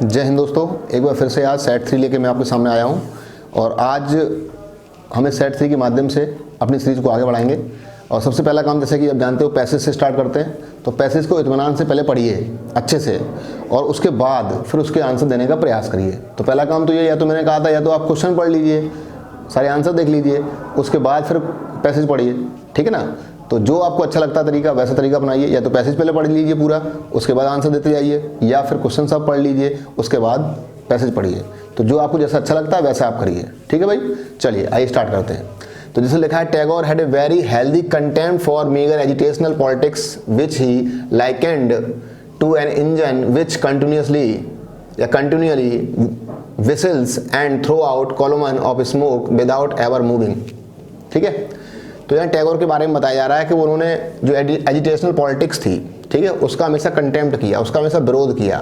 जय हिंद दोस्तों, एक बार फिर से आज सेट 3 लेके मैं आपके सामने आया हूँ और आज हमें सेट 3 के माध्यम से अपनी सीरीज़ को आगे बढ़ाएंगे। और सबसे पहला काम, जैसे कि आप जानते हो, पैसेज से स्टार्ट करते हैं। तो पैसेज को इत्मीनान से पहले पढ़िए अच्छे से और उसके बाद फिर उसके आंसर देने का प्रयास करिए। तो पहला काम तो ये, या तो मैंने कहा था, या तो आप क्वेश्चन पढ़ लीजिए, सारे आंसर देख लीजिए, उसके बाद फिर पैसेज पढ़िए, ठीक है ना। तो जो आपको अच्छा लगता है तरीका, वैसा तरीका अपनाइए। या तो पैसेज पहले पढ़ लीजिए पूरा, उसके बाद आंसर देते जाइए, या फिर क्वेश्चन सब पढ़ लीजिए, उसके बाद पैसेज पढ़िए। तो जो आपको जैसा अच्छा लगता है वैसा आप करिए, ठीक है भाई। चलिए आइए स्टार्ट करते हैं। तो जैसे लिखा है, Tagore had a very healthy contempt for meagre agitational politics which he likened to an engine which continuously या continually whistles and throw out column of smoke without ever moving। ठीक है, तो यहाँ टैगोर के बारे में बताया जा रहा है कि उन्होंने जो एजिटेशनल पॉलिटिक्स थी, ठीक है, उसका हमेशा कंटेम्प्ट किया, उसका हमेशा विरोध किया,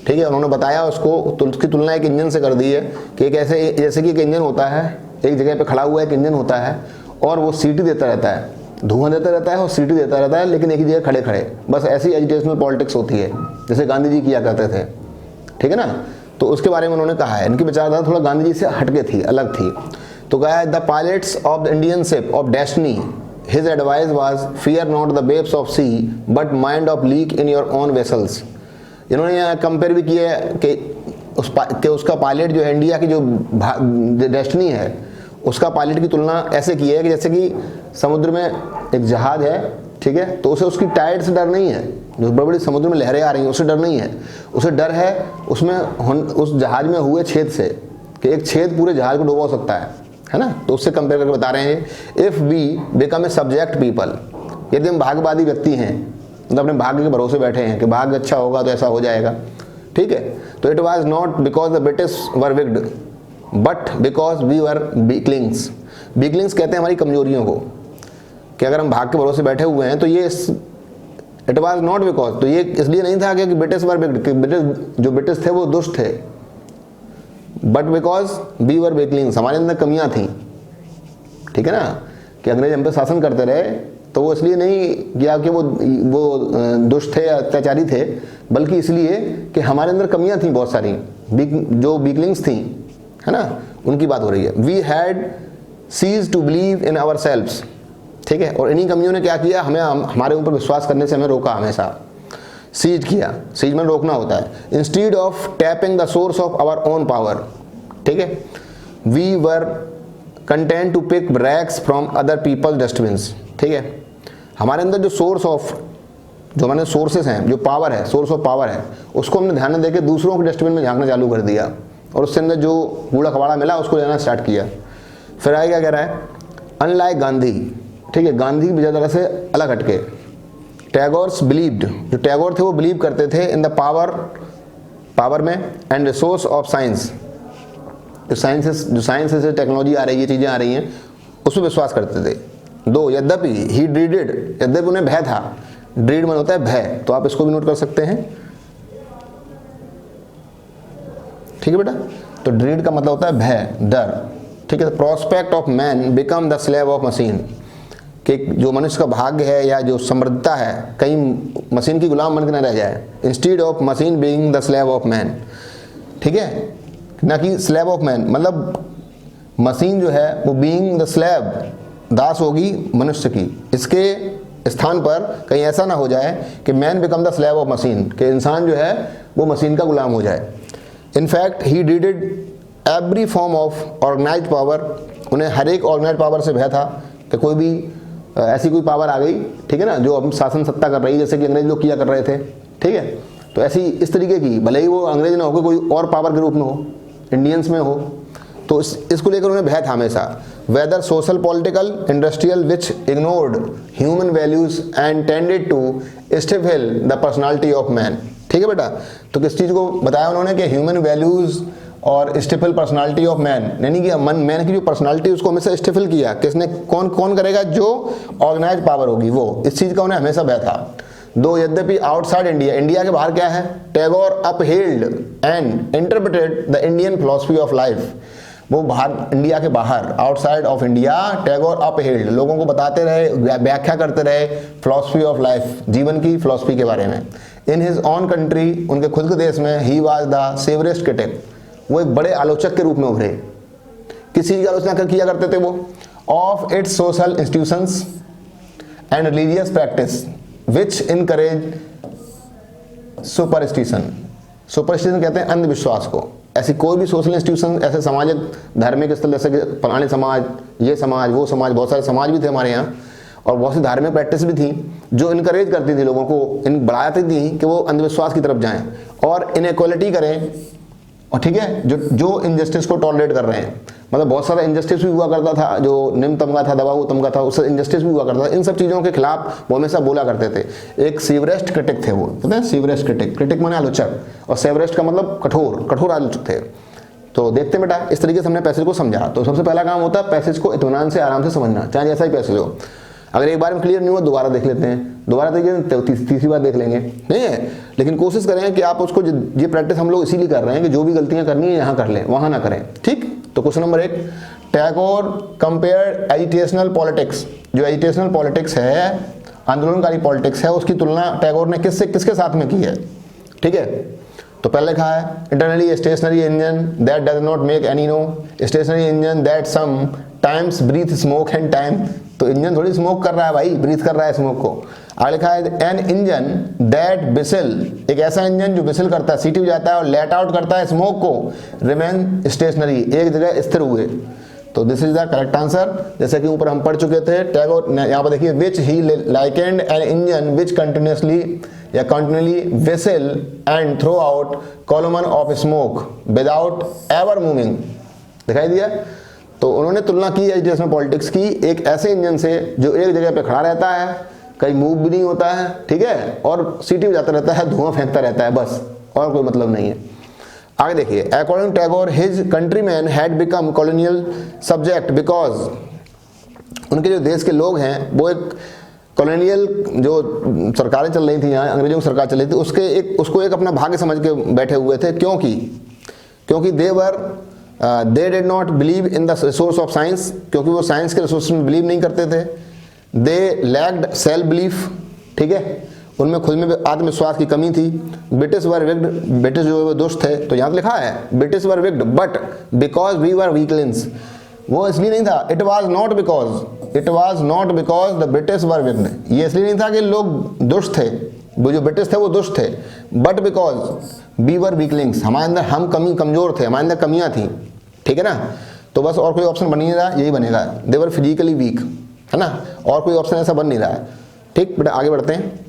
ठीक है। उन्होंने बताया उसको, उसकी तुलना एक इंजन से कर दी है कि एक ऐसे, जैसे कि एक इंजन होता है, एक जगह पे खड़ा हुआ एक इंजन होता है और वो सीटी देता रहता है, धुआं देता रहता है और सीटी देता रहता है, लेकिन एक ही जगह खड़े खड़े। बस ऐसी एजिटेशनल पॉलिटिक्स होती है जैसे गांधी जी किया करते थे, ठीक है ना। तो उसके बारे में उन्होंने कहा है, इनकी विचारधारा थोड़ा गांधी जी से हटके थी, अलग थी। तो कहा है, the pilots of the Indian ship of destiny his advice was fear not the waves of sea but mind of leak in your own vessels. इन्होंने यहाँ कंपेयर भी किया है कि उसका पायलट जो है, इंडिया की जो डेस्टिनी है, उसका पायलट की तुलना ऐसे की है कि जैसे कि समुद्र में एक जहाज है, ठीक है, तो उसे उसकी टाइड से डर नहीं है, जो बड़ी बड़ी समुद्र में लहरें आ रही हैं उससे डर नहीं है, उसे डर है उसमें उस जहाज में हुए छेद से, कि एक छेद पूरे जहाज को डुबो सकता है ना। तो उससे कंपेयर करके बता रहे हैं, if we become a subject people, यदि हम भाग्यवादी व्यक्ति हैं, मतलब अपने भाग्य के भरोसे बैठे हैं कि भाग्य अच्छा होगा तो ऐसा हो जाएगा, ठीक है। तो it was not because the British were wicked but because we were weaklings. Weaklings कहते हैं हमारी कमजोरियों को, कि अगर हम भाग्य के भरोसे बैठे हुए हैं तो ये इट वॉज नॉट बिकॉज, तो ये इसलिए नहीं था कि ब्रिटिश वर विक्ड, कि ब्रिटिश थे वो दुष्ट थे, but because we were weaklings, हमारे अंदर कमियां थी, ठीक है ना। कि अंग्रेज हम पे शासन करते रहे तो वो इसलिए नहीं किया कि वो दुष्ट थे या अत्याचारी थे, बल्कि इसलिए कि हमारे अंदर कमियां थी बहुत सारी, जो वीकलिंग्स थी, है ना, उनकी बात हो रही है। We had ceased to believe in ourselves, ठीक है, और इन्हीं कमियों ने क्या किया, हमें हमारे ऊपर विश्वास करने से हमें रोका, हमेशा सीज किया। सीज में रोकना होता है। Instead of tapping the source of our own power, ठीक है, we were content to pick rags from other people dustbins, ठीक है। हमारे अंदर जो सोर्स ऑफ, जो हमारे सोर्सेस हैं, जो पावर है, सोर्स ऑफ पावर है, उसको हमने ध्यान में देकर दूसरों के डस्टबिन में झांकना चालू कर दिया और उससे अंदर जो कूड़ा कबाड़ा मिला उसको लेना स्टार्ट किया। फिर आगे क्या कह रहा है, अनलाइक गांधी, ठीक है, गांधी की विचारधारा से अलग हटके, टैगोर्स बिलीव्ड, जो टैगोर थे वो बिलीव करते थे इन द पावर में एंड रिसोर्स ऑफ साइंस, जो साइंस से टेक्नोलॉजी आ रही है, चीज़ें आ रही हैं, उसमें विश्वास करते थे। दो, यद्यपि ही ड्रीडेड, यद्यपि उन्हें भय था, ड्रीड मन होता है भय, तो आप इसको भी नोट कर सकते हैं, ठीक है बेटा। तो ड्रीड का मतलब होता है भय, डर, ठीक है। Prospect of man become the slave of machine, कि जो मनुष्य का भाग्य है या जो समृद्धता है कहीं मशीन की गुलाम बन के न रह जाए। Instead of machine being the slave of man, ठीक है, ना कि स्लेव ऑफ मैन, मतलब मशीन जो है वो बीइंग द स्लेव, दास होगी मनुष्य की, इसके स्थान पर कहीं ऐसा ना हो जाए कि man become the slave of machine, कि इंसान जो है वो मशीन का गुलाम हो जाए। इनफैक्ट ही डिडेड every form of organised power, उन्हें हर एक ऑर्गेनाइज्ड पावर से भय था कि कोई भी ऐसी कोई पावर आ गई, ठीक है ना, जो अब शासन सत्ता कर रही है, जैसे कि अंग्रेज लोग किया कर रहे थे, ठीक है। तो ऐसी इस तरीके की, भले ही वो अंग्रेज ना हो, कोई और पावर के रूप में हो, इंडियंस में हो, तो इसको लेकर उन्हें भय था हमेशा। Whether social political industrial which ignored human values and tended to stifle the personality of man, ठीक है बेटा। तो किस चीज़ को बताया उन्होंने कि ह्यूमन वैल्यूज और स्टिफल पर्सनालिटी ऑफ मैन, यानी कि मैन की जो पर्सनालिटी उसको हमेशा स्टिफल किया। किसने, कौन करेगा, जो ऑर्गेनाइज पावर होगी वो, इस चीज़ का उन्हें हमेशा भय था। दो, यद्यपि आउटसाइड इंडिया, इंडिया के बाहर क्या है, Tagore upheld and interpreted the Indian philosophy of life, वो बाहर, इंडिया के बाहर, outside of India, Tagore upheld, लोगों को बताते रहे, व्याख्या करते रहे फिलॉसफी ऑफ लाइफ, जीवन की फिलॉसफी के बारे में। इन हिज ऑन कंट्री, उनके खुद के देश में, ही वाज द सेवरेस्ट क्रिटिक, वो एक बड़े आलोचक के रूप में उभरे। किस चीज़ की आलोचना किया करते थे वो? Of its social institutions and religious practice which encourage superstition. Superstition कहते हैं अंधविश्वास को। ऐसी कोई भी सोशल इंस्टीट्यूशन, ऐसे सामाजिक धार्मिक स्थल जैसे कि पुराने समाज, ये समाज, वो समाज, बहुत सारे समाज भी थे हमारे यहाँ, और बहुत सी धार्मिक प्रैक्टिस भी थी जो इनकरेज करती थी लोगों को, इन बढ़ाती थी कि वो अंधविश्वास की तरफ जाएं और इनइक्वालिटी करें, और ठीक है, जो इनजस्टिस को टॉलरेट कर रहे हैं, मतलब बहुत सारा इनजस्टिस भी हुआ करता था, जो निम्न तबका था, दबाव तबका था, उससे इनजस्टिस भी हुआ करता था। इन सब चीज़ों के खिलाफ वो हमेशा बोला करते थे। एक सीवरेस्ट क्रिटिक थे वो, पता है, सीवरेस्ट क्रिटिक, क्रिटिक माने आलोचक, और सेवरेस्ट का मतलब कठोर आलोचक थे। तो देखते हैं बेटा, इस तरीके से हमने पैसेज को समझा। तो सबसे पहला काम होता है पैसेज को इत्मीनान से, आराम से समझना, चाहे जैसा ही पैसेज हो। अगर एक बार में क्लियर नहीं हुआ दोबारा देख लेते हैं, दोबारा देखिए तीसरी बार देख लेंगे, नहीं है, लेकिन कोशिश करें कि आप उसको, ये प्रैक्टिस हम लोग इसीलिए कर रहे हैं कि जो भी गलतियां करनी है यहाँ कर लें, वहाँ ना करें। ठीक, तो question number 1, Tagore compared agitational politics, जो एजिटेशनल पॉलिटिक्स है, आंदोलनकारी पॉलिटिक्स है, उसकी तुलना टैगोर ने किसके साथ में की है? ठीक है, तो पहले लिखा है eternally stationary engine that does not make any no, stationary engine that some times breathe smoke and time, तो इंजन थोड़ी स्मोक कर रहा है भाई, ब्रीथ कर रहा है स्मोक को। आगे लिखा है एन इंजन दैट बिसिल, एक ऐसा इंजन जो बिसिल करता है, सीटी बजाता है और लेट आउट करता है स्मोक को, रिमेन स्टेशनरी, एक जगह स्थिर हुए। तो this is the correct answer, जैसे कि ऊपर हम पढ़ चुके थे। टैगोर यहाँ पर देखिए, which he likened an engine which continuously या continually whistle and throw out column of smoke without ever moving, दिखाई दिया। तो उन्होंने तुलना की है एजिटेशनल पॉलिटिक्स की एक ऐसे इंजन से जो एक जगह पे खड़ा रहता है, कहीं मूव भी नहीं होता है, ठीक है, और सीटी बजाता रहता है, धुआं फेंकता रहता है, बस, और कोई मतलब नहीं है। आगे देखिए, according Tagore his countryman had become colonial subject because, उनके जो देश के लोग हैं वो एक कॉलोनियल, जो सरकारें चल रही थी यहाँ, अंग्रेजों की सरकार चल रही थी, उसको एक अपना भाग्य समझ के बैठे हुए थे। क्योंकि they did not believe in the resource of science, क्योंकि वो साइंस के रिसोर्स में बिलीव नहीं करते थे। दे लैक्ड सेल्फ बिलीफ, ठीक है, उनमें खुद में आत्मविश्वास की कमी थी। ब्रिटिश वर विक्ड, ब्रिटिश जो दुष्ट थे, तो यहाँ लिखा है British were wicked but because we were weaklings, वो इसलिए नहीं था, it was not because the British were wicked, ये इसलिए नहीं था कि लोग दुष्ट थे, वो जो ब्रिटिश थे वो दुष्ट थे, but because we were weaklings, हमारे अंदर हम कमजोर थे, हमारे अंदर कमियां थी, ठीक है ना। तो बस और कोई ऑप्शन बन नहीं रहा, यही बनेगा, दे वर फिजिकली वीक, है ना, और कोई ऑप्शन ऐसा बन नहीं रहा है। ठीक बेटा, आगे बढ़ते हैं।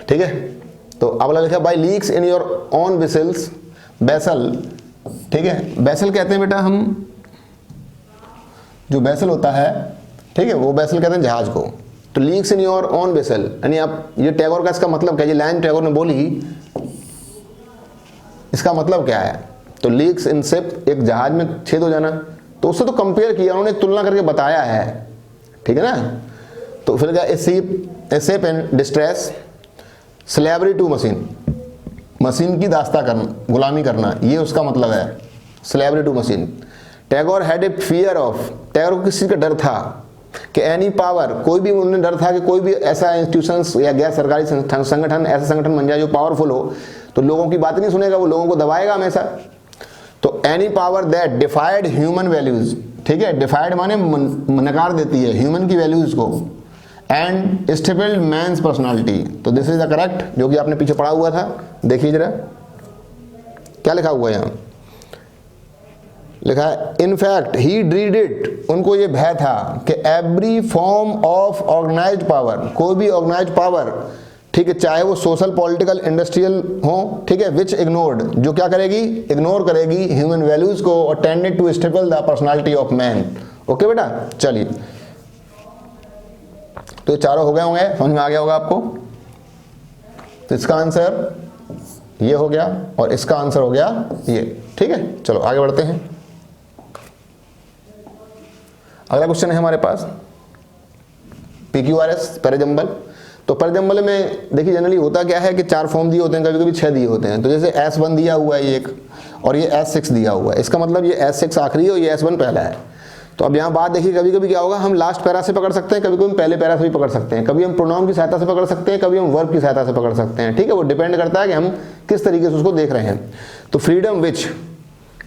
ठीक है, तो अगला लिखा by leaks in your own vessels, vessel, ठीक है, बेसल कहते हैं बेटा हम, जो बेसल होता है, ठीक है, वो बेसल कहते हैं जहाज को। तो leaks in your on vessel, यानी आप, ये टैगोर का इसका मतलब क्या, ये लाइन टैगोर ने बोली, इसका मतलब क्या है? तो लीक्स इन शिप, एक जहाज में छेद हो जाना, तो उससे तो कंपेयर किया उन्होंने, तुलना करके बताया है, ठीक है ना। तो फिर क्या, a ship in distress, slavery to machine, machine की दास्ता करना, गुलामी करना, ये उसका मतलब है, slavery to machine. Tagore had a fear of, Tagore को किसी का डर था कि एनी पावर, कोई भी, उन्हें डर था कि कोई भी ऐसा इंस्टीट्यूशंस या गैर सरकारी संगठन, ऐसा संगठन बन जाए जो पावरफुल हो, तो लोगों की बात नहीं सुनेगा, वो लोगों को दबाएगा हमेशा। तो any power that डिफाइड human values, ठीक है, डिफाइड माने नकार देती है ह्यूमन की वैल्यूज को, एंड स्टेबल्ड मैन्स पर्सनालिटी। तो दिस इज द करेक्ट, जो कि आपने पीछे पढ़ा हुआ था, देखिए जरा क्या लिखा हुआ है यहाँ, लिखा है इनफैक्ट ही ड्रीडेड, उनको ये भय था कि every form of organised power, कोई भी ऑर्गेनाइज्ड पावर, ठीक है, चाहे वो सोशल, पॉलिटिकल, इंडस्ट्रियल हो, ठीक है, विच इग्नोर्ड, जो क्या करेगी, इग्नोर करेगी ह्यूमन वैल्यूज को, और tended to stable the personality of man. Okay बेटा, चलिए, तो ये चारों हो गए होंगे, समझ में आ गया होगा आपको। तो इसका आंसर ये हो गया और इसका आंसर हो गया ये, ठीक है। चलो आगे बढ़ते हैं। अगला क्वेश्चन है हमारे पास PQRS पैराजंबल। तो फॉर एग्जाम्पल में देखिए जनरली होता क्या है कि 4 फॉर्म दिए होते हैं, कभी कभी 6 दिए होते हैं। तो जैसे S1 दिया हुआ है एक, और ये S6 दिया हुआ है, इसका मतलब ये S6 आखिरी है और ये S1 पहला है। तो अब यहाँ बात देखिए, कभी कभी क्या होगा, हम लास्ट पैरा से पकड़ सकते हैं, कभी कभी हम पहले पैरा से भी पकड़ सकते हैं, कभी हम प्रोनाउन की सहायता से पकड़ सकते हैं, कभी हम वर्ब की सहायता से पकड़ सकते हैं। ठीक है, वो डिपेंड करता है कि हम किस तरीके से उसको देख रहे हैं। तो freedom which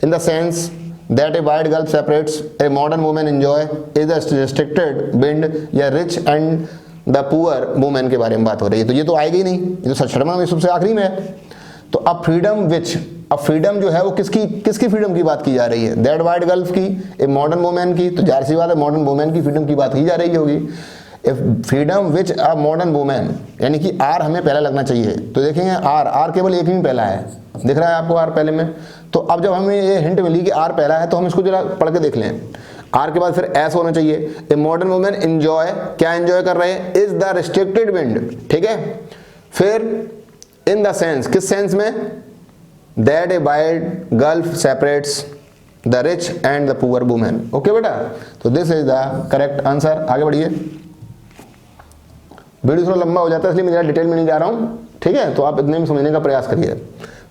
in the sense that a wide gulf separates a modern woman enjoy is a restricted bind या rich and the poor woman के बारे में बात हो रही है। तो ये तो आएगी नहीं, ये तो शर्मा में सबसे आखिरी में है। तो अब फ्रीडम विच, अब फ्रीडम जो है वो किसकी फ्रीडम की बात की जा रही है? दैट वाइड गल्फ की, ए मॉडर्न वुमेन की। तो जाहिर सी बात है मॉडर्न वुमेन की फ्रीडम की बात की जा रही होगी। Freedom which a modern women, यानी कि आर हमें पहला लगना चाहिए। तो देखेंगे आर केवल एक ही पहला है, दिख रहा है आपको आर पहले में। तो अब जब हमें ये हिंट मिली कि आर पहला है, तो हम इसको जरा पढ़ के देख लें। आर के बाद फिर एस होना चाहिए। ए मॉडर्न वुमेन एंजॉय, क्या एंजॉय कर रहे हैं? Is the restricted wind. ठीक है, फिर इन द सेंस, किस सेंस में? That a wide gulf separates the rich and the poor women. Okay बेटा, तो this is the correct answer. आगे बढ़िए, वीडियो थोड़ा लंबा हो जाता है इसलिए मैं ज़्यादा डिटेल में नहीं जा रहा हूँ। ठीक है, तो आप इतने में समझने का प्रयास करिए।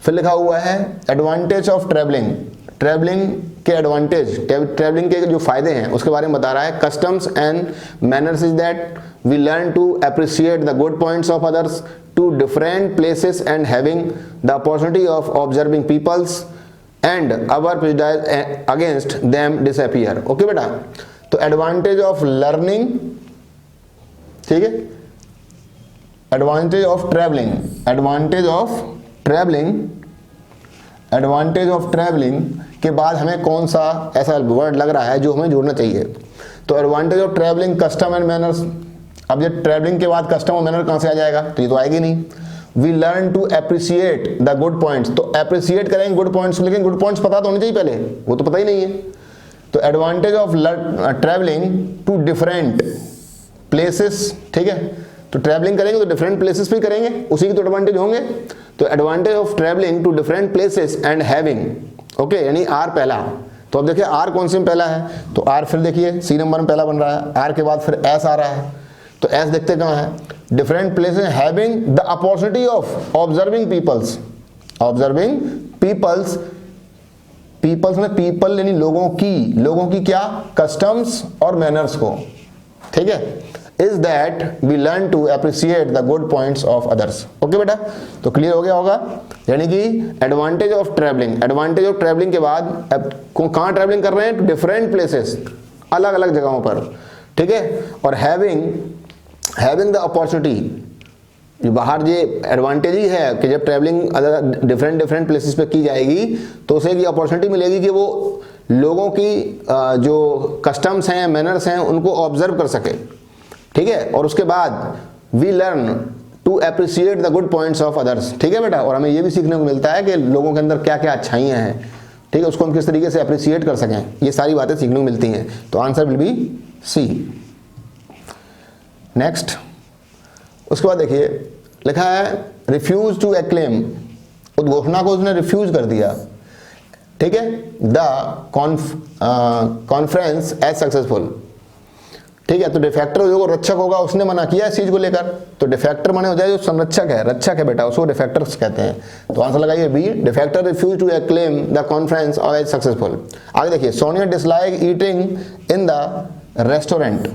फिर लिखा हुआ है एडवांटेज ऑफ ट्रैवलिंग। ट्रैवलिंग के एडवांटेज, ट्रैवलिंग के जो फायदे हैं उसके बारे में बता रहा है। Customs and manners is that we learn to appreciate the good points of others to different places and having the opportunity of observing peoples and our prejudice against them disappear. Okay बेटा, तो advantage of learning, ठीक है, advantage of travelling, advantage of travelling के बाद हमें कौन सा ऐसा वर्ड लग रहा है जो हमें जोड़ना चाहिए? तो advantage of travelling, custom and manners. अब ये ट्रैवलिंग के बाद कस्टम और मैनर कहाँ से आ जाएगा? तो ये तो आएगी नहीं। We learn to appreciate the good points, तो अप्रिशिएट करेंगे गुड पॉइंट्स, लेकिन गुड पॉइंट्स पता तो होने चाहिए पहले, वो तो पता ही नहीं है। तो advantage of travelling to different places, ठीक है, तो ट्रैवलिंग करेंगे तो डिफरेंट प्लेसेस पे करेंगे, उसी के तो एडवांटेज होंगे। तो advantage of travelling to different places and having, okay, यानी आर पहला। तो अब देखिए आर कौन से में पहला है? तो आर फिर देखिए सी नंबर में पहला बन रहा है। आर के बाद फिर एस आ रहा है, तो एस देखते कहाँ है? Different places having the opportunity of observing peoples. Observing peoples, peoples में पीपल यानी लोगों की क्या? कस्टम्स और मैनर्स को। ठीक है, is that we learn to appreciate the good points of others. Okay बेटा, तो क्लियर हो गया होगा। यानी कि advantage of travelling, advantage of travelling के बाद अब कहाँ ट्रैवलिंग कर रहे हैं? टू डिफरेंट प्लेसेस, अलग अलग जगहों पर। ठीक है, और हैविंग द अपॉर्चुनिटी, जो बाहर ये एडवांटेज ही है कि जब ट्रैवलिंग अगर डिफरेंट प्लेसेस पे की जाएगी तो उसे ये अपॉर्चुनिटी मिलेगी कि वो लोगों की जो कस्टम्स हैं, मैनर्स हैं, उनको ऑब्जर्व कर सके। ठीक है, और उसके बाद we learn to appreciate the good points of others. ठीक है बेटा, और हमें ये भी सीखने को मिलता है कि लोगों के अंदर क्या क्या अच्छाइयाँ हैं, ठीक है, उसको हम किस तरीके से अप्रिशिएट कर सकें, ये सारी बातें सीखने को मिलती हैं। तो answer will be C. Next, उसके बाद देखिए लिखा है रिफ्यूज टू एक्लेम, उद्घोषणा को उसने रिफ्यूज कर दिया। ठीक है, द कॉन्फ्रेंस एज सक्सेसफुल। ठीक है, तो डिफेक्टर जो रक्षक होगा उसने मना किया इस चीज को लेकर, तो डिफेक्टर माने हो जाए जो संरक्षक है, रक्षक है बेटा, उसको डिफेक्टर्स कहते हैं। तो आंसर लगाइए B, defector refuse to acclaim the conference as successful. आगे देखिए, Sonia dislike eating in the restaurant.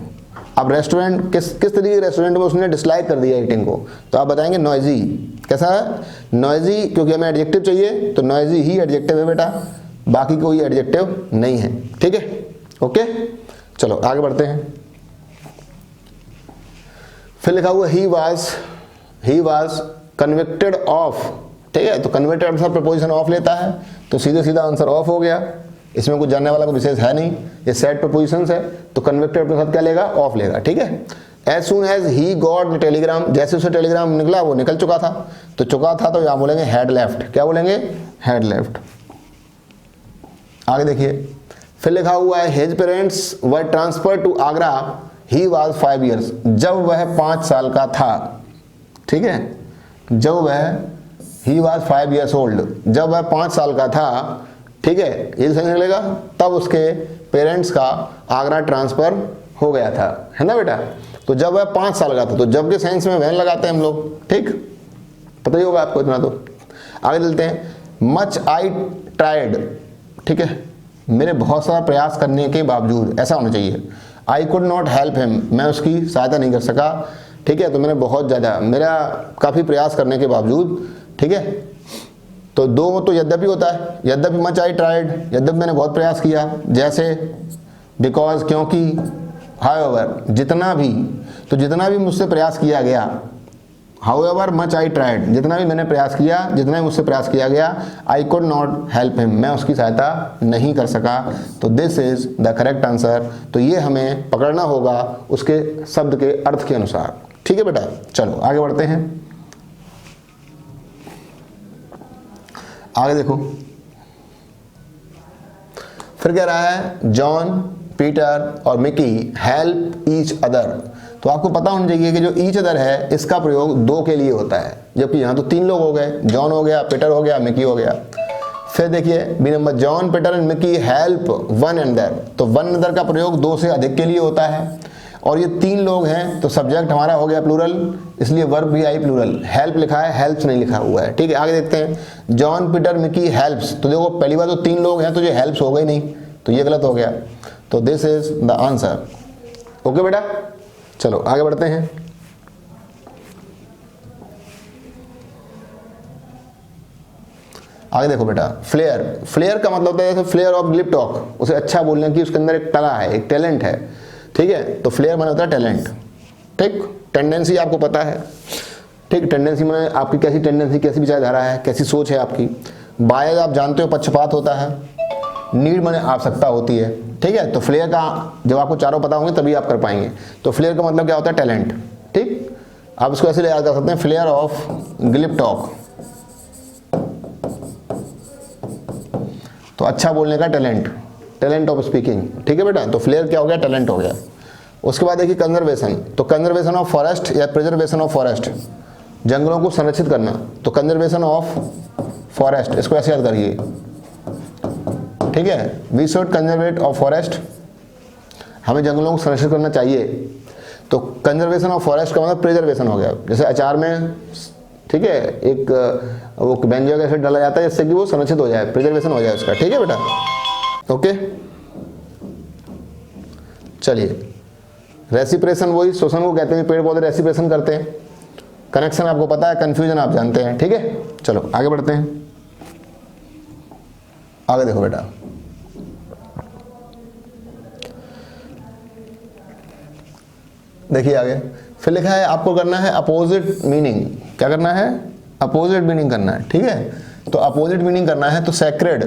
अब रेस्टोरेंट किस तरीके के रेस्टोरेंट में उसने डिसलाइक कर दिया ईटिंग को, तो आप बताएंगे नॉइजी। कैसा है? नॉइजी, क्योंकि हमें एडजेक्टिव चाहिए तो नॉइजी ही एडजेक्टिव है बेटा, बाकी कोई एडजेक्टिव नहीं है। ठीक है, ओके, चलो आगे बढ़ते हैं। फिर लिखा हुआ ही वाज कन्विक्टेड ऑफ। ठीक है, तो कन्विक्टेड से प्रपोजिशन ऑफ लेता है, तो सीधे सीधा आंसर ऑफ हो गया, इसमें कुछ जानने वाला कोई विशेष है नहीं, ये सेट प्रपोजिशंस है, तो कन्विक्टेड अपने साथ क्या लेगा? ऑफ लेगा। ठीक है, as soon as he got telegram, जैसे उसे टेलीग्राम निकला वो निकल चुका था, तो चुका था तो यहाँ बोलेंगे हैड लेफ्ट। क्या बोलेंगे? Had left. आगे देखिए, फिर लिखा हुआ है his parents were transfer to Agra he was 5 years, जब वह 5 साल का था। ठीक है, जब वह ही वॉज 5 years old, जब वह 5 साल का था। ठीक है, ये सही निकलेगा, तब उसके पेरेंट्स का आगरा ट्रांसफर हो गया था, है ना बेटा। तो जब वह 5 साल का था, तो जब के साइंस में वैन लगाते हैं हम लोग, ठीक, पता ही होगा आपको इतना। तो आगे चलते हैं। मच आई ट्राइड, ठीक है, मेरे बहुत सारा प्रयास करने के बावजूद, ऐसा होना चाहिए। I could not help him, मैं उसकी सहायता नहीं कर सका, ठीक है। तो मैंने बहुत ज़्यादा, मेरा काफ़ी प्रयास करने के बावजूद, ठीक है। तो दो तो यद्यपि होता है, यद्यपि मच आई ट्राइड, यद्यपि मैंने बहुत प्रयास किया, जैसे बिकॉज, क्योंकि, हाउएवर, जितना भी, तो जितना भी मुझसे प्रयास किया गया, हाउएवर मच आई ट्राइड, जितना भी मैंने प्रयास किया, जितना भी मुझसे प्रयास किया गया, I could not help him, मैं उसकी सहायता नहीं कर सका। तो this is the correct answer. तो ये हमें पकड़ना होगा उसके शब्द के अर्थ के अनुसार, ठीक है बेटा। चलो आगे बढ़ते हैं। आगे देखो, फिर कह रहा है जॉन, पीटर और मिकी हेल्प ईच अदर। तो आपको पता होना चाहिए कि जो ईच अदर है इसका प्रयोग 2 के लिए होता है, जबकि यहाँ तो 3 लोग हो गए, जॉन हो गया, पीटर हो गया, मिकी हो गया। फिर देखिए B number, John, Peter and Mickey help one another. तो वन अनदर का प्रयोग 2 से अधिक के लिए होता है, और ये 3 लोग हैं, तो सब्जेक्ट हमारा हो गया प्लूरल, इसलिए वर्ब भी आई प्लूरल। हेल्प लिखा है, हेल्प्स नहीं लिखा हुआ है, ठीक है। आगे देखते हैं, जॉन, पीटर, मिकी हेल्प्स। तो देखो पहली बार तो 3 लोग हैं, तो ये हेल्प्स हो गई नहीं, तो ये गलत हो गया। तो this is the answer. Okay बेटा, चलो आगे बढ़ते हैं। आगे देखो बेटा, फ्लेयर, फ्लेयर का मतलब होता है जैसे फ्लेयर ऑफ ग्लिप टॉक, उसे अच्छा बोलने की उसके अंदर एक कला है, एक टैलेंट है, ठीक है। तो फ्लेयर माने होता है टैलेंट, ठीक। टेंडेंसी आपको पता है, ठीक, टेंडेंसी माने आपकी कैसी टेंडेंसी, कैसी विचारधारा है, कैसी सोच है आपकी। बायस आप जानते हो पक्षपात होता है। नीड माने आवश्यकता होती है, ठीक है। तो फ्लेयर का जब आपको चारों पता होंगे तभी आप कर पाएंगे। तो फ्लेयर का मतलब क्या होता है, टैलेंट, ठीक। आप इसको ऐसे याद कर सकते हैं, फ्लेयर ऑफ ग्लिप टॉक, तो अच्छा बोलने का टैलेंट, टैलेंट ऑफ स्पीकिंग, ठीक है बेटा। तो फ्लेयर क्या हो गया, टैलेंट हो गया। उसके बाद देखिए कंजर्वेशन, तो कंजर्वेशन ऑफ फॉरेस्ट या प्रिजर्वेशन ऑफ फॉरेस्ट, जंगलों को संरक्षित करना। तो कंजर्वेशन ऑफ फॉरेस्ट, इसको ऐसे याद करिए, ठीक है। वी शुड कंजर्वेट ऑफ फॉरेस्ट, हमें जंगलों को संरक्षित करना चाहिए। तो कंजर्वेशन ऑफ फॉरेस्ट का मतलब प्रिजर्वेशन हो गया। जैसे अचार में, ठीक है, एक वो बेंजोइक एसिड डाला जाता है जिससे कि वो संरक्षित हो जाए, प्रिजर्वेशन हो जाए उसका, ठीक है बेटा। ओके, चलिए। रेसिप्रेशन, वही शोषण को कहते हैं, पेड़ पौधे रेसिप्रेशन करते हैं। कनेक्शन आपको पता है, कंफ्यूजन आप जानते हैं, ठीक है। चलो आगे बढ़ते हैं। आगे देखो बेटा, देखिए आगे फिर लिखा है आपको करना है अपोजिट मीनिंग। क्या करना है, अपोजिट मीनिंग करना है, ठीक है। तो अपोजिट मीनिंग करना है, तो सैक्रेड,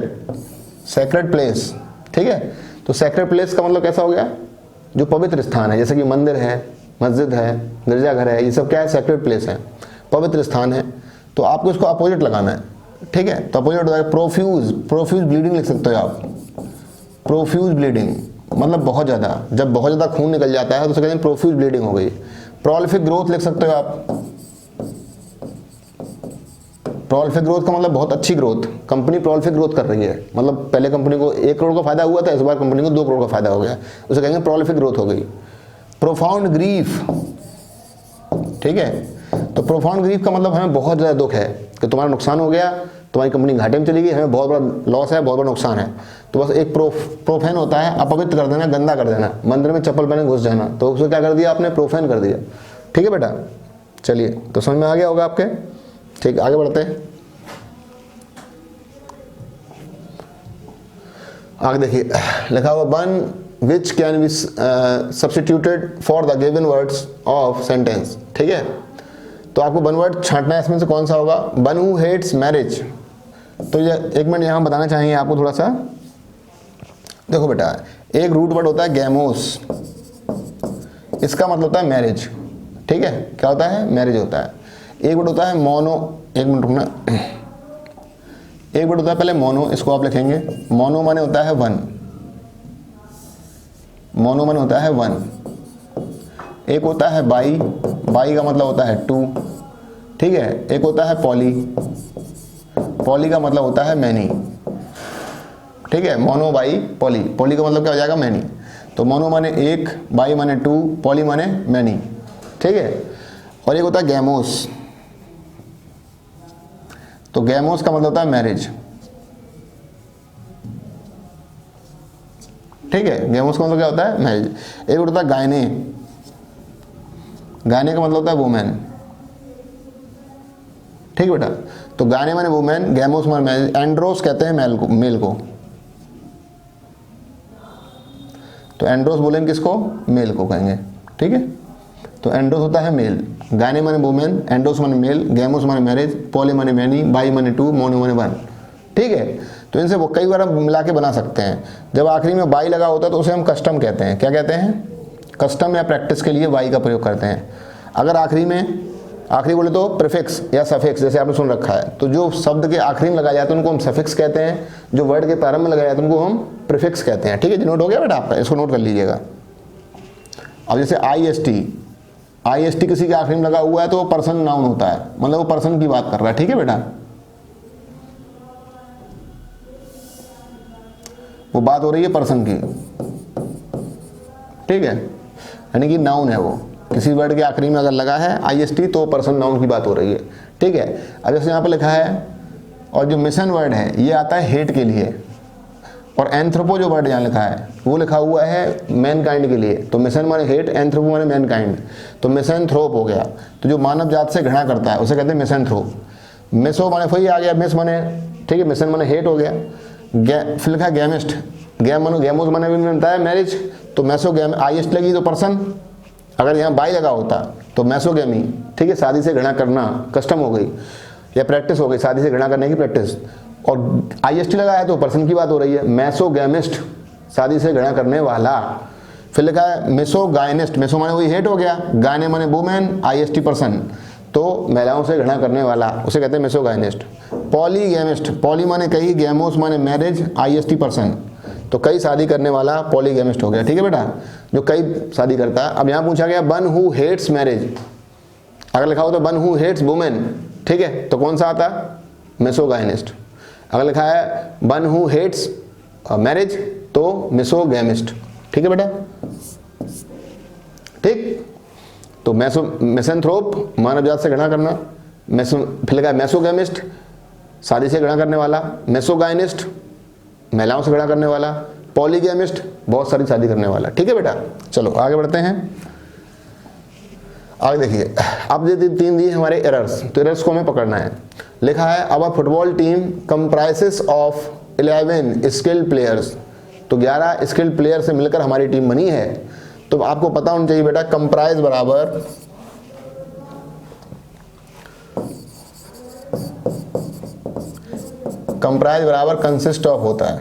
सैक्रेड प्लेस, ठीक है। तो सैक्रेड प्लेस का मतलब कैसा हो गया, जो पवित्र स्थान है, जैसे कि मंदिर है, मस्जिद है, गिरजाघर है, ये सब क्या है, सैक्रेड प्लेस है, पवित्र स्थान है। तो आपको इसको अपोजिट लगाना है, ठीक है। तो अपोजिट होता है प्रोफ्यूज, प्रोफ्यूज ब्लीडिंग लिख सकते हो आप, प्रोफ्यूज ब्लीडिंग मतलब बहुत ज़्यादा, जब बहुत ज़्यादा खून निकल जाता है तो उसे कहते हैं प्रोफ्यूज ब्लीडिंग हो गई। प्रोलिफिक ग्रोथ लिख सकते हो आप, प्रोलिफिक ग्रोथ का मतलब बहुत अच्छी ग्रोथ, कंपनी प्रोलिफिक ग्रोथ कर रही है, मतलब पहले कंपनी को 1 करोड़ का फायदा हुआ था, इस बार कंपनी को 2 करोड़ का फायदा हो गया, उसे कहेंगे प्रोलिफिक ग्रोथ हो गई। प्रोफाउंड ग्रीफ, ठीक है। तो प्रोफाउंड ग्रीफ का मतलब हमें बहुत ज़्यादा दुख है कि तुम्हारा नुकसान हो गया, तुम्हारी कंपनी घाटे में चली गई, हमें बहुत बड़ा लॉस है, बहुत बड़ा नुकसान है। तो बस एक प्रोफेन होता है, अपवित्र कर देना, गंदा कर देना, मंदिर में चप्पल पहने घुस जाना, तो उसे क्या कर दिया आपने, प्रोफेन कर दिया, ठीक है बेटा। चलिए, तो समझ में आ गया होगा आपके, ठीक। आगे बढ़ते हैं। आगे देखिए लिखा हुआ one which can be substituted for the given words of sentence, ठीक है। तो आपको वन वर्ड छांटना है, इसमें से कौन सा होगा, वन हु हेट्स मैरिज। तो ये 1 मिनट यहाँ बताना चाहेंगे आपको थोड़ा सा। देखो बेटा, एक रूट वर्ड होता है गैमोस, इसका मतलब होता है मैरिज, ठीक है। क्या होता है, मैरिज होता है। एक वर्ड होता है मोनो, 1 मिनट रुकना, एक वर्ड होता है पहले मोनो, इसको आप लिखेंगे, मोनो माने होता है 1, मोनो माने होता है 1। एक होता है बाई, बाई का मतलब होता है 2, ठीक है। एक होता है पॉली, पॉली का मतलब होता है मैनी, ठीक है। मोनो बाई पॉली, पॉली का मतलब क्या हो जाएगा, मैनी। तो मोनो माने एक, बाई माने टू, पॉली माने मैनी, ठीक है। और एक होता है गैमोस, तो गैमोस का मतलब होता है मैरिज, ठीक है। गैमोस का मतलब क्या होता है, मैरिज। एक होता है गायने, गायने का मतलब होता है वुमेन, ठीक बेटा। तो गायने माने वुमेन, गैमोस माने मैरिज, एंड्रोस कहते हैं मेल को, तो एंड्रोस बोलेंगे किसको, मेल को कहेंगे, ठीक है। तो एंड्रोस होता है मेल, गायने माने वुमेन, एंड्रोस माने मेल, गैमोस माने मैरिज, पॉली माने मैनी, बाई माने टू, मोनो माने वन, ठीक है। तो इनसे वो कई बार हम मिला के बना सकते हैं। जब आखिरी में बाई लगा होता है तो उसे हम कस्टम कहते हैं। क्या कहते हैं, कस्टम या प्रैक्टिस के लिए बाई का प्रयोग करते हैं। अगर आखिरी बोले तो प्रीफिक्स या सफिक्स, जैसे आपने सुन रखा है, तो जो शब्द के आखिरी में लगाया जाता है उनको हम सफिक्स कहते हैं, जो वर्ड के प्रारंभ में लगाया जाता है उनको हम प्रीफिक्स कहते हैं, ठीक है। नोट हो गया बेटा आपका, इसको नोट कर लीजिएगा। अब जैसे IST किसी के आखिरी में लगा हुआ है तो वो पर्सन नाउन होता है, मतलब वो पर्सन की बात कर रहा है, ठीक है बेटा। वो बात हो रही है पर्सन की, ठीक है, यानी कि नाउन है वो। किसी वर्ड के आखिरी में अगर लगा है IST तो पर्सन नाउन की बात हो रही है, ठीक है। अब जैसे यहाँ पर लिखा है, और जो मिशन वर्ड है ये आता है हेट के लिए, और एंथ्रोपो जो वर्ड यहाँ लिखा है वो लिखा हुआ है मैनकाइंड के लिए। तो मिशन माने हेट, एंथ्रोपो माने मैनकाइंड, तो मिसैंथ्रोप हो गया। तो जो मानव जात से घृणा करता है उसे कहते हैं मिसैंथ्रोप। मिसो माने वही आ गया, मिस माने, ठीक है, मिशन माने हेट हो गया। फिर लिखा है गैमिस्ट, गैमोस माने भी मिलता है मैरिज, तो IST लगी तो पर्सन, अगर यहाँ बाई लगा होता तो मैसोगैमी, ठीक है, शादी से घृणा करना, कस्टम हो गई या प्रैक्टिस हो गई, शादी से घृणा करने की प्रैक्टिस। और IST लगा है तो पर्सन की बात हो रही है, मैसोगैमिस्ट, शादी से घृणा करने वाला। फिर लिखा है मिसोगाइनिस्ट, मिसो माने वही हेट हो गया, गायने माने वुमेन, IST पर्सन, तो महिलाओं से घृणा करने वाला, उसे कहते हैं मिसोगाइनिस्ट। पॉलीगैमिस्ट, पॉली माने कई, गैमोस माने मैरिज, IST पर्सन, तो कई शादी करने वाला पॉलीगैमिस्ट हो गया, ठीक है बेटा, जो कई शादी करता है। अब यहाँ पूछा गया वन हु हेट्स मैरिज, अगर लिखा हो तो वन हु हेट्स वुमेन, ठीक है, तो कौन सा आता, मिसोगाइनिस्ट। अगर लिखा है वन हु हेट्स मैरिज तो मिसोगैमिस्ट, ठीक है बेटा, ठीक। तो मिसैंथ्रोप, मानव जात से घृणा करना, फिर लिखा है मैसोगैमिस्ट, शादी से घृणा करने वाला, मिसोगाइनिस्ट, महिलाओं से घृणा करने वाला, पॉलीगैमिस्ट, बहुत सारी शादी करने वाला, ठीक है बेटा। चलो आगे बढ़ते हैं। आगे देखिए, अब ये 3 दिए हमारे एरर्स, तो एरर्स को हमें पकड़ना है। लिखा है our football team comprises of 11 skilled players, तो 11 स्किल्ड प्लेयर से मिलकर हमारी टीम बनी है। तो आपको पता होना चाहिए बेटा, कंप्राइज बराबर कंसिस्ट ऑफ होता है।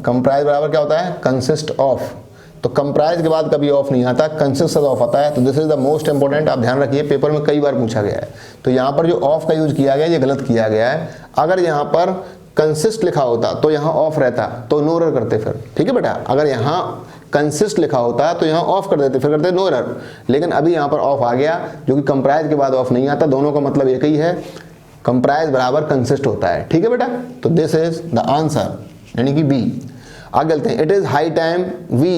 कंप्राइज बराबर क्या होता है, कंसिस्ट ऑफ। तो कंप्राइज के बाद कभी ऑफ नहीं आता, कंसिस्ट ऑफ आता है। तो this is the most important, आप ध्यान रखिए, पेपर में कई बार पूछा गया है। तो यहाँ पर जो ऑफ का यूज किया गया ये गलत किया गया है। अगर यहाँ पर कंसिस्ट लिखा होता तो यहाँ ऑफ रहता, तो नो एरर करते फिर, ठीक है बेटा। अगर यहाँ कंसिस्ट लिखा होता तो यहाँ ऑफ कर देते, फिर करते नो एरर। लेकिन अभी यहाँ पर ऑफ आ गया, जो कि कंप्राइज के बाद ऑफ नहीं आता। दोनों का मतलब एक ही है, कंप्राइज बराबर कंसिस्ट होता है, ठीक है बेटा। तो दिस इज द आंसर, यानी कि बी। आगे चलते हैं। It is high time we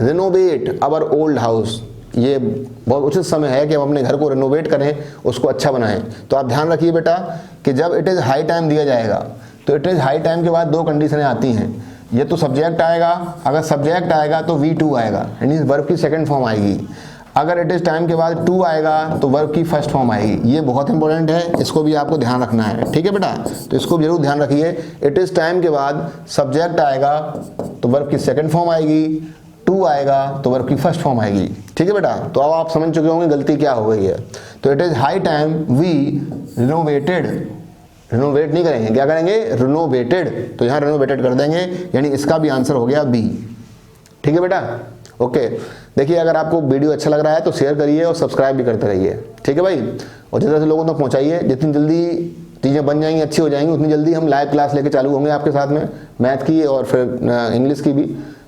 renovate our old house, ये बहुत उचित समय है कि हम अपने घर को रिनोवेट करें, उसको अच्छा बनाएं। तो आप ध्यान रखिए बेटा कि जब इट इज हाई टाइम दिया जाएगा तो इट इज हाई टाइम के बाद 2 कंडीशनें आती हैं। ये तो सब्जेक्ट आएगा, अगर सब्जेक्ट आएगा तो V2 आएगा, यानी वर्ब की सेकंड फॉर्म आएगी। अगर इट इज टाइम के बाद 2 आएगा तो वर्ब की फर्स्ट फॉर्म आएगी। ये बहुत इंपॉर्टेंट है, इसको भी आपको ध्यान रखना है, ठीक है बेटा। तो इसको जरूर ध्यान रखिए। इट इज टाइम के बाद सब्जेक्ट आएगा तो वर्ब की सेकंड फॉर्म आएगी, 2 आएगा तो वर्ब की फर्स्ट फॉर्म आएगी, ठीक है बेटा। तो अब आप समझ चुके होंगे गलती क्या हो गई है। तो it is high time we renovated, renovate नहीं करेंगे, क्या करेंगे, रिनोवेटेड। तो यहाँ रिनोवेटेड कर देंगे, यानी इसका भी आंसर हो गया बी, ठीक है बेटा। ओके, देखिए अगर आपको वीडियो अच्छा लग रहा है तो शेयर करिए और सब्सक्राइब भी करते रहिए, ठीक है भाई। और ज़्यादा से लोगों तक पहुँचाइए। जितनी जल्दी चीज़ें बन जाएंगी, अच्छी हो जाएंगी, उतनी जल्दी हम लाइव क्लास लेके चालू होंगे आपके साथ में, मैथ की और फिर इंग्लिश की भी।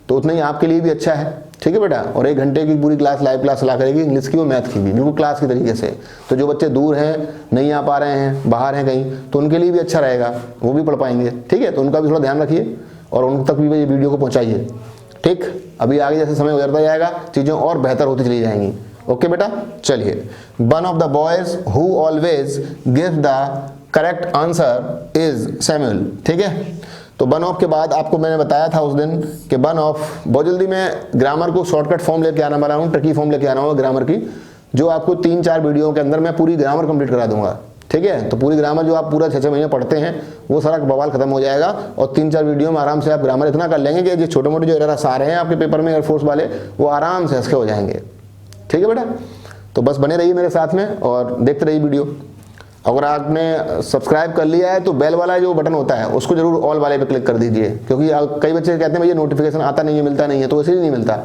तो उतना ही आपके लिए भी अच्छा है, ठीक है बेटा। और 1 घंटे की पूरी क्लास लाइव क्लास चला करेगी, इंग्लिश की और मैथ की भी, बिल्कुल क्लास की तरीके से। तो जो बच्चे दूर हैं, नहीं आ पा रहे हैं, बाहर हैं कहीं, तो उनके लिए भी अच्छा रहेगा, वो भी पढ़ पाएंगे, ठीक है। तो उनका भी थोड़ा ध्यान रखिए। और उन तक भी ये वीडियो को पहुंचाइए। ठीक, अभी आगे जैसे समय गुजरता जाएगा चीज़ें और बेहतर होती चली जाएंगी। ओके बेटा, चलिए। One of the boys who always give the correct answer is Samuel. ठीक है, तो वन ऑफ के बाद आपको मैंने बताया था उस दिन कि वन ऑफ, बहुत जल्दी मैं ग्रामर को शॉर्टकट फॉर्म लेके आने वाला हूँ, ट्रिकी फॉर्म लेके आना हूँ ग्रामर की, जो आपको 3-4 वीडियो के अंदर मैं पूरी ग्रामर कंप्लीट करा दूंगा। ठीक है, तो पूरी ग्रामर जो आप पूरा 6-6 महीने पढ़ते हैं वो सारा बवाल खत्म हो जाएगा और 3-4 वीडियो में आराम से आप ग्रामर इतना कर लेंगे कि जो छोटे मोटे जो एरर्स आ रहे हैं आपके पेपर में एयरफोर्स वाले, वो आराम से हंस के हो जाएंगे। ठीक है बेटा, तो बस बने रहिए मेरे साथ में और देखते रहिए वीडियो। अगर आपने सब्सक्राइब कर लिया है तो बेल वाला जो बटन होता है उसको जरूर ऑल वाले पे क्लिक कर दीजिए, क्योंकि कई बच्चे कहते हैं भैया नोटिफिकेशन आता नहीं है, मिलता नहीं है, तो इसलिए नहीं मिलता।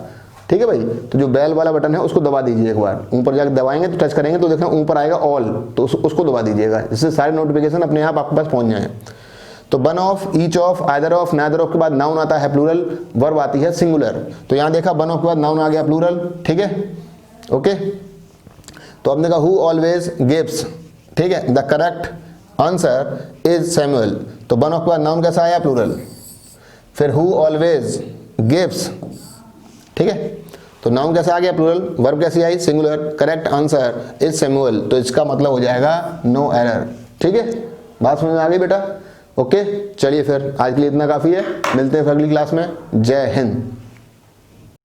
ठीक है भाई, तो जो बेल वाला बटन है उसको दबा दीजिए एक बार, ऊपर जाकर दबाएंगे तो टच करेंगे तो देखना ऊपर आएगा ऑल, तो उसको दबा दीजिएगा, जिससे सारे नोटिफिकेशन अपने आप आपके पास पहुंच जाए। तो one of, each of, either of, neither of के बाद नाउन आता है प्लूरल, वर्ब आती है सिंगुलर। तो यहाँ देखा वन ऑफ के बाद नाउन आ गया प्लूरल। ठीक है, ओके, तो आपने कहा हु ऑलवेज गिव्स, ठीक है, the correct answer is Samuel. तो वन ऑफ के बाद नाउन कैसा आया, प्लूरल। फिर हु ऑलवेज गिव्स, ठीक है, तो नाउन कैसा आ गया, प्लूरल। वर्ब कैसी आई, singular. Correct answer is Samuel, तो इसका मतलब हो जाएगा नो एरर। ठीक है, बात समझ में आ गई बेटा। ओके, चलिए फिर आज के लिए इतना काफ़ी है, मिलते हैं फिर अगली क्लास में। जय हिंद।